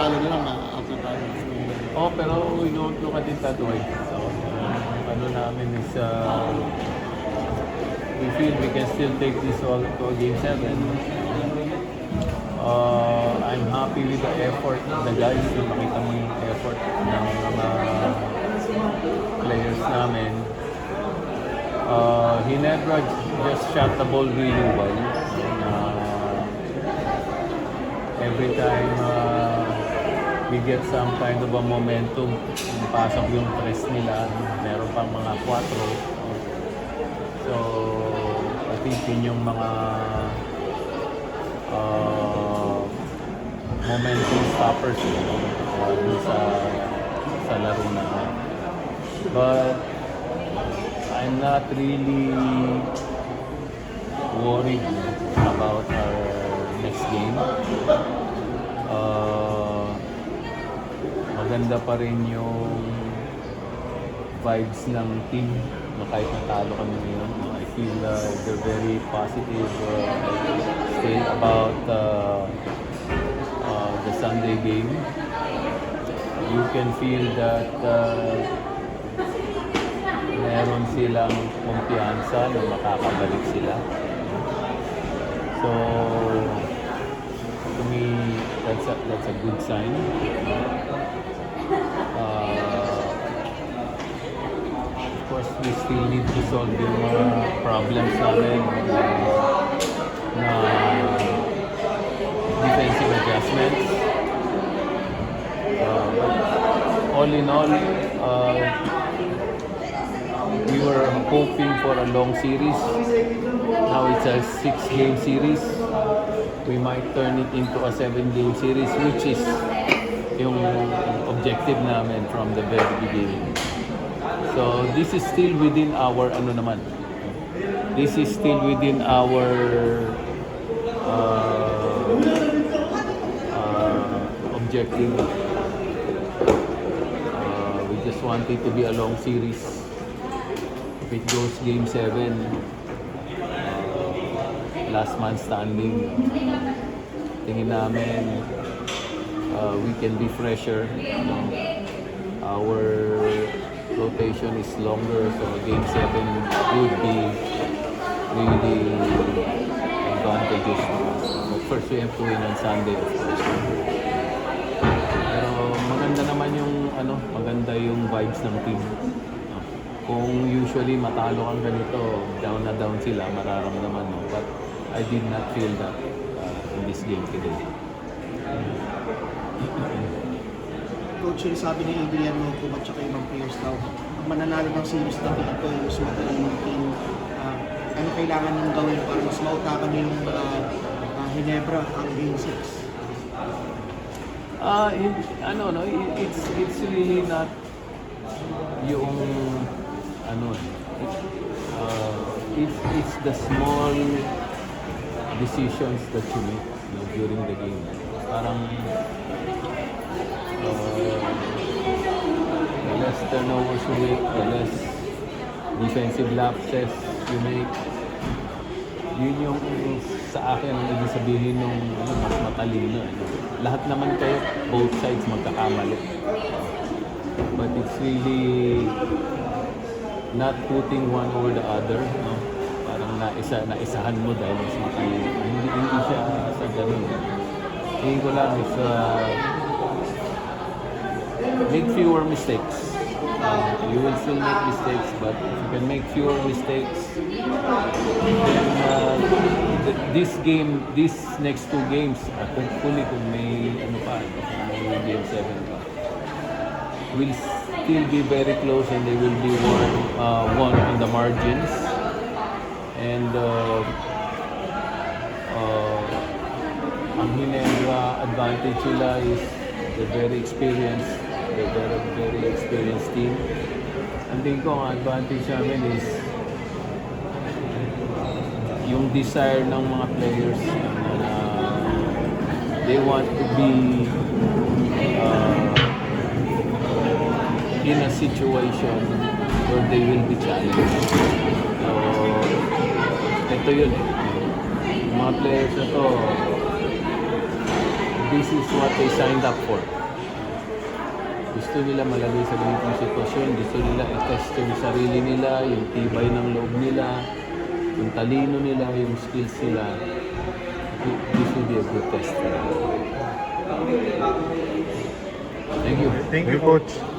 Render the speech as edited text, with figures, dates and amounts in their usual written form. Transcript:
talo na lang, out na tayo. Oh, pero we don't look at it that way. So, ano namin is, we feel we can still take this all to Game 7. I'm happy with the effort of the guys. Makita mo yung effort ng mga players namin. Ginebra just shot the ball really well. Every time we get some kind of a momentum, pasok yung press nila, meron pang mga 4. So, I think yun yung mga momentum stoppers dun sa laro namin. But I'm not really worried about our next game. Maganda pa rin yung vibes ng team na kahit natalo kami ngayon. I feel they're very positive still about the Sunday game. You can feel that meron silang kumpiyansa na makakabalik sila. So, to me, that's a good sign. Of course, we still need to solve yung mga problems namin na defensive adjustments. All in all, we were hoping for a long series. Now it's a 6-game series. We might turn it into a 7-game series, which is yung objective namin from the very beginning. So this is still within our This is still within our objective. We just want it to be a long series. If it goes Game 7, last man standing, tingin namin we can be fresher. Our rotation is longer, so Game 7 would be really advantageous. But first, we have to win on Sunday, of course. Pero maganda naman yung maganda yung vibes ng team. Kung usually matalo kang ganito, down na down sila, mararamdaman mo. But I did not feel that in this game today. Coach, yung sabi ni Adrian Moco at saka ibang players daw, mananalo ng series na ito yung mas magaling ng team. Ano kailangan nyung gawin para mas mautakan yung Ginebra ang Game 6? It's really not yung it's the small decisions that you make during the game. Parang the less turnovers you make, the less defensive lapses you make. Yun yung sa akin ang ibig sabihin nung mas matalino. Lahat naman kayo, both sides magkakamali. But it's really not putting one over the other. Parang naisahan mo dahil mas matalino. Hindi siya sa ganun. Tingin ko lang is make fewer mistakes. You will still make mistakes, but if you can make fewer mistakes, then these next 2 games, hopefully kung may may Game 7 pa, will still be very close and they will be won on the margins. And ang Ginebra advantage nila is they're very experienced. They're very experienced team. Ang tingin ko ang advantage namin is yung desire ng mga players na they want to be in a situation where they will be challenged. So, ito yun. Yung mga players na to, this is what they signed up for. Gusto nila malagay sa ganitong sitwasyon, gusto nila i-test yung sarili nila, yung tibay ng loob nila, yung talino nila, yung skills nila. This will be a good test for them. Thank you. Thank you, Coach.